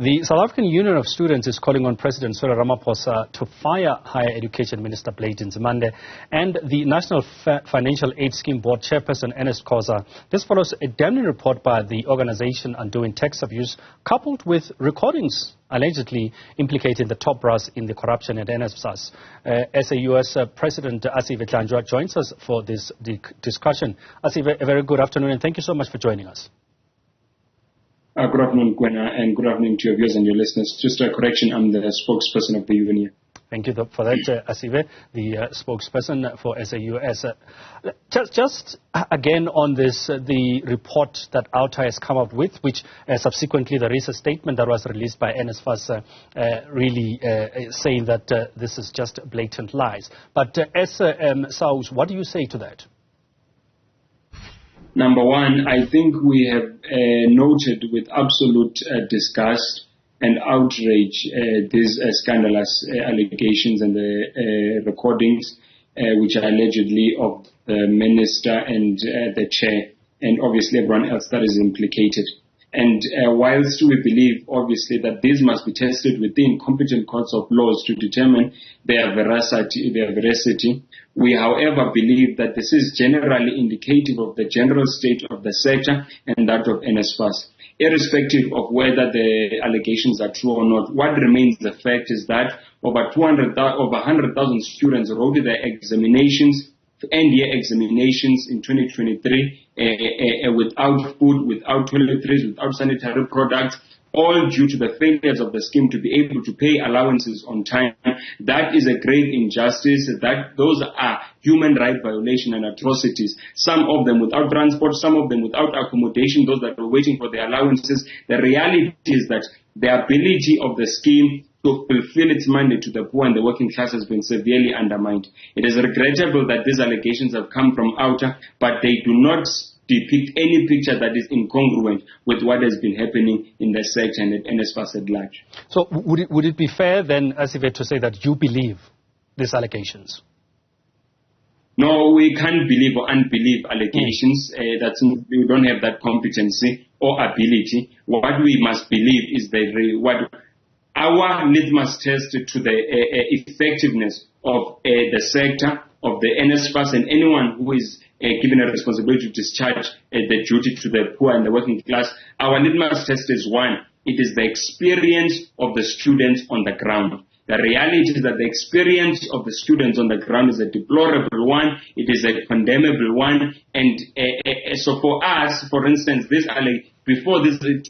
The South African Union of Students is calling on President Cyril Ramaphosa to fire Higher Education Minister Blade Nzimande and the National Financial Aid Scheme Board Chairperson Ernest Khoza. This follows a damning report by the organization Undoing Tax Abuse, coupled with recordings allegedly implicating the top brass in the corruption at NSFAS. SAUS President Asive Dlanjwa joins us for this discussion. Asive, a very good afternoon and thank you so much for joining us. Good afternoon, Gwena, and good afternoon to your viewers and your listeners. Just a correction, I'm the spokesperson of the union. Thank you for that, Asive, the spokesperson for SAUS. Just again on this, the report that Outa has come up with, which subsequently there is a statement that was released by NSFAS really saying that this is just blatant lies. But as SAUS, what do you say to that? Number one, I think we have noted with absolute disgust and outrage these scandalous allegations and the recordings which are allegedly of the minister and the chair and obviously everyone else that is implicated. And whilst we believe obviously that these must be tested within competent courts of laws to determine their veracity, we, however, believe that this is generally indicative of the general state of the sector and that of NSFAS. Irrespective of whether the allegations are true or not, what remains the fact is that over 100,000 students wrote their examinations, end-year examinations in 2023 without food, without toiletries, without sanitary products, all due to the failures of the scheme to be able to pay allowances on time. That is a grave injustice. Those are human rights violations and atrocities. Some of them without transport, some of them without accommodation, those that are waiting for their allowances. The reality is that the ability of the scheme to fulfill its mandate to the poor and the working class has been severely undermined. It is regrettable that these allegations have come from Outa, but they do not depict any picture that is incongruent with what has been happening in the sector and at NSFAS at large. So would it be fair then, Asive, to say that you believe these allegations? No, we can't believe or unbelieve allegations. We don't have that competency or ability. What we must believe is what our litmus test to the effectiveness of the sector, of the NSFAS, and anyone who is given a responsibility to discharge the duty to the poor and the working class. Our litmus test is one. It is the experience of the students on the ground. The reality is that the experience of the students on the ground is a deplorable one. It is a condemnable one. And so for us, for instance, before this, 3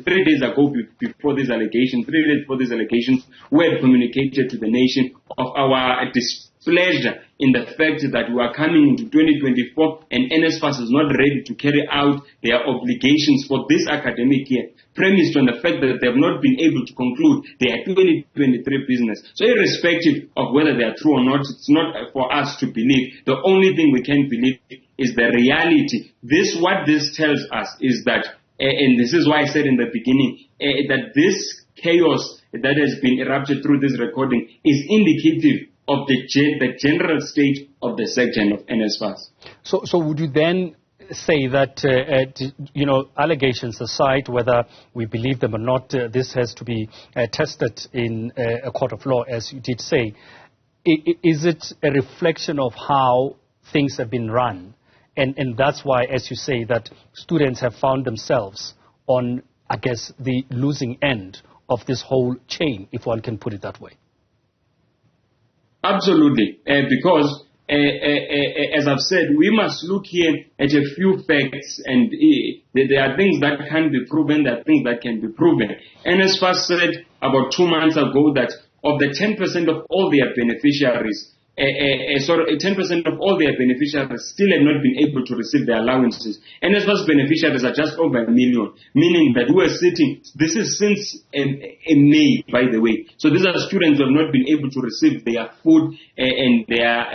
days ago, before these allegations, 3 days before these allegations, we had communicated to the nation of our displeasure in the fact that we are coming into 2024 and NSFAS is not ready to carry out their obligations for this academic year, premised on the fact that they have not been able to conclude their 2023 business. So irrespective of whether they are true or not, it's not for us to believe. The only thing we can believe is the reality. What this tells us is that, and this is why I said in the beginning, that this chaos that has been erupted through this recording is indicative of the general state of the sector and of NSFAS. So would you then say that, allegations aside, whether we believe them or not, this has to be tested in a court of law, as you did say. Is it a reflection of how things have been run? And that's why, as you say, that students have found themselves on, I guess, the losing end of this whole chain, if one can put it that way. Absolutely, because as I've said, we must look here at a few facts, and there are things that can be proven, there are things that can be proven. NSFAS said about 2 months ago that of the 10% of all their beneficiaries, 10% of all their beneficiaries still have not been able to receive their allowances. NSFAS beneficiaries are just over 1 million, meaning that we are sitting, this is since May, by the way. So these are students who have not been able to receive their food and their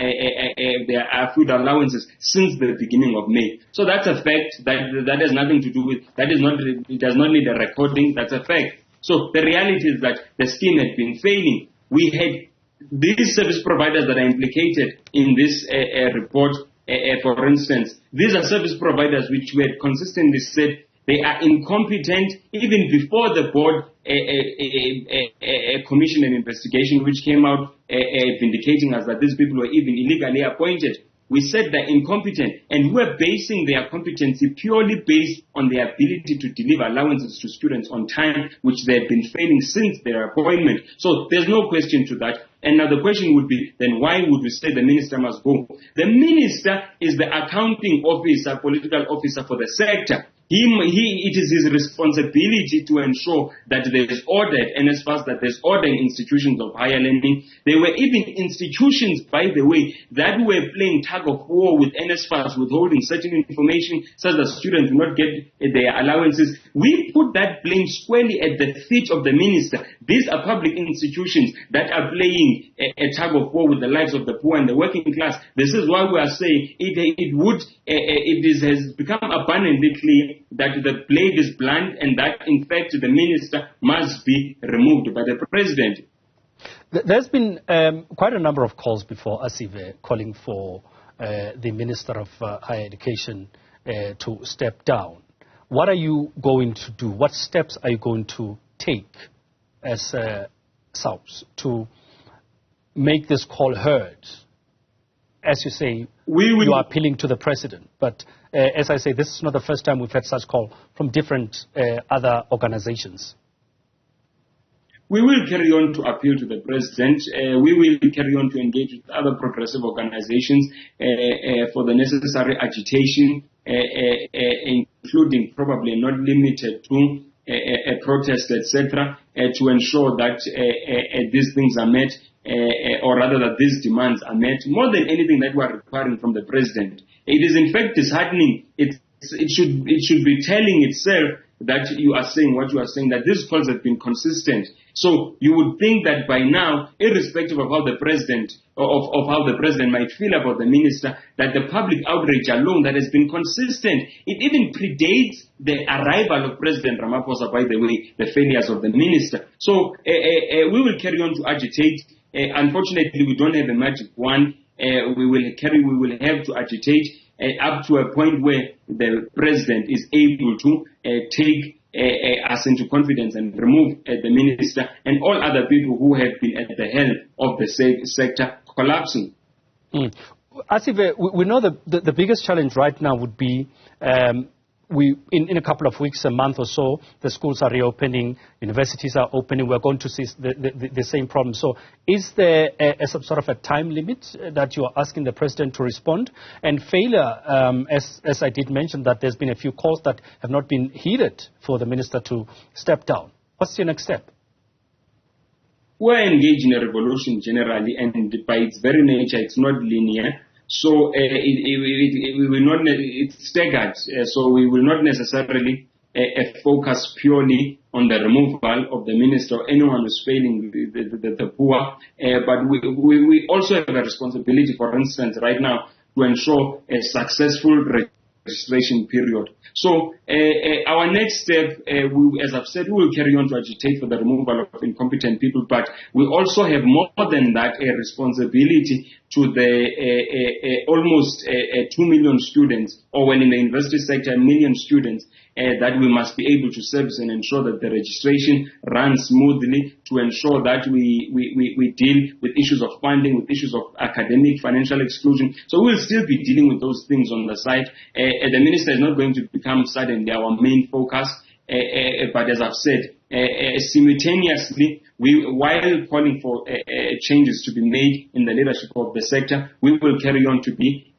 food allowances since the beginning of May. So that's a fact that has nothing to do with, it does not need a recording, that's a fact. So the reality is that the scheme had been failing. We had these service providers that are implicated in this report, for instance, these are service providers which we had consistently said They are incompetent. Even before the board commissioned an investigation which came out vindicating us that these people were even illegally appointed. We said they're incompetent, and we're basing their competency purely based on their ability to deliver allowances to students on time, which they've been failing since their appointment. So there's no question to that. And now the question would be, then why would we say the minister must go? The minister is the accounting officer, political officer for the sector. It is his responsibility to ensure that there is order at NSFAS, that there is order in institutions of higher learning. There were even institutions, by the way, that were playing tug of war with NSFAS, withholding certain information so that students do not get their allowances. We put that blame squarely at the feet of the minister. These are public institutions that are playing a tug of war with the lives of the poor and the working class. This is why we are saying it has become abundantly clear that the blade is blunt and that, in fact, the minister must be removed by the president. There's been quite a number of calls before, Asive, calling for the Minister of Higher Education to step down. What are you going to do? What steps are you going to take as SAUS to make this call heard? As you say, you are appealing to the president, but as I say, this is not the first time we've had such call from different other organizations. We will carry on to appeal to the president. We will carry on to engage with other progressive organizations for the necessary agitation, including probably not limited to a protest, etc., to ensure that these things are met, or rather that these demands are met. More than anything that we are requiring from the president, it is in fact disheartening. It should be telling itself that you are saying what you are saying, that these calls have been consistent. So you would think that by now, irrespective of how the president of how the president might feel about the minister, that the public outrage alone that has been consistent, it even predates the arrival of President Ramaphosa, by the way, the failures of the minister. So we will carry on to agitate. Unfortunately, we don't have a magic wand. We will have to agitate up to a point where the president is able to take us into confidence and remove the minister and all other people who have been at the helm of the sector collapsing. Asive, we know the biggest challenge right now would be in a couple of weeks, a month or so, the schools are reopening, universities are opening. We're going to see the same problem. So is there some sort of a time limit that you are asking the president to respond? And failure, as I did mention, that there's been a few calls that have not been heeded for the minister to step down. What's your next step? We're engaged in a revolution generally, and by its very nature, it's not linear. So it's staggered. So we will not necessarily focus purely on the removal of the minister or anyone who's failing the poor. But we also have a responsibility, for instance, right now, to ensure a successful registration period. So our next step, as I've said, we will carry on to agitate for the removal of incompetent people, but we also have more than that, a responsibility to the almost 2 million students, or when in the university sector, 1 million students, that we must be able to service and ensure that the registration runs smoothly, to ensure that we deal with issues of funding, with issues of academic financial exclusion. So we'll still be dealing with those things on the side. The minister is not going to become suddenly our main focus, but as I've said, simultaneously, while calling for changes to be made in the leadership of the sector, we will carry on to be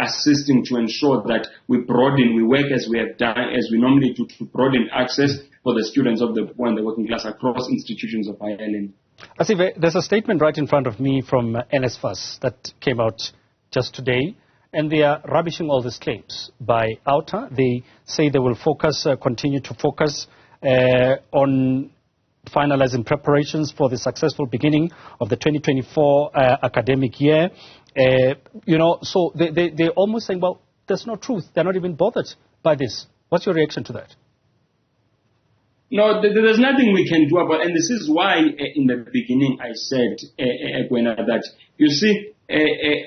assisting to ensure that we work as we have done, as we normally do, to broaden access for the students of the poor and the working class across institutions of higher learning. Asive, there's a statement right in front of me from NSFAS that came out just today, and they are rubbishing all these claims by Outa. They say they will continue to focus on finalizing preparations for the successful beginning of the 2024 academic year. So they're almost saying, well, there's no truth. They're not even bothered by this. What's your reaction to that? No, there's nothing we can do about it. And this is why in the beginning I said, Gwena, that you see,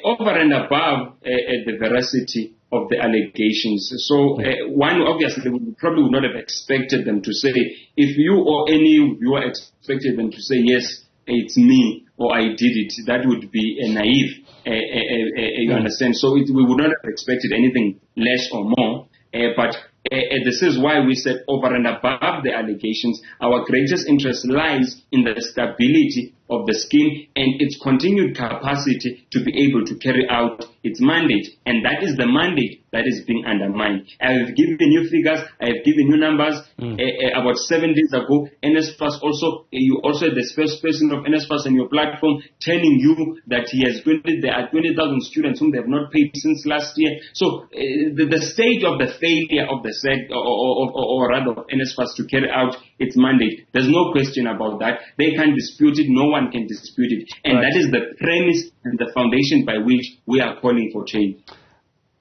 over and above the veracity of the allegations. So one, obviously, we probably would not have expected them to say, if you or any viewer expected them to say, yes, it's me or I did it, that would be naive, you understand? So we would not have expected anything less or more, but this is why we said over and above the allegations, our greatest interest lies in the stability of the scheme and its continued capacity to be able to carry out its mandate. And that is the mandate that is being undermined. I have given you figures, I have given you numbers. About 7 days ago, NSFAS you also had the spokesperson of NSFAS on your platform telling you that there are 20,000 students whom they have not paid since last year. So the state of the failure of the SEC, or rather of NSFAS to carry out its mandate, there's no question about that. They can't dispute it, no one can dispute it. And that is the premise and the foundation by which we are calling for change.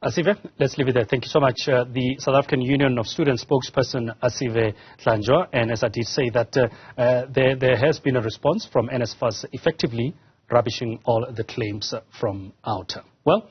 Asive, let's leave it there. Thank you so much. The South African Union of Students spokesperson Asive Dlanjwa, and as I did say that there has been a response from NSFAS effectively rubbishing all the claims from Outa. Well.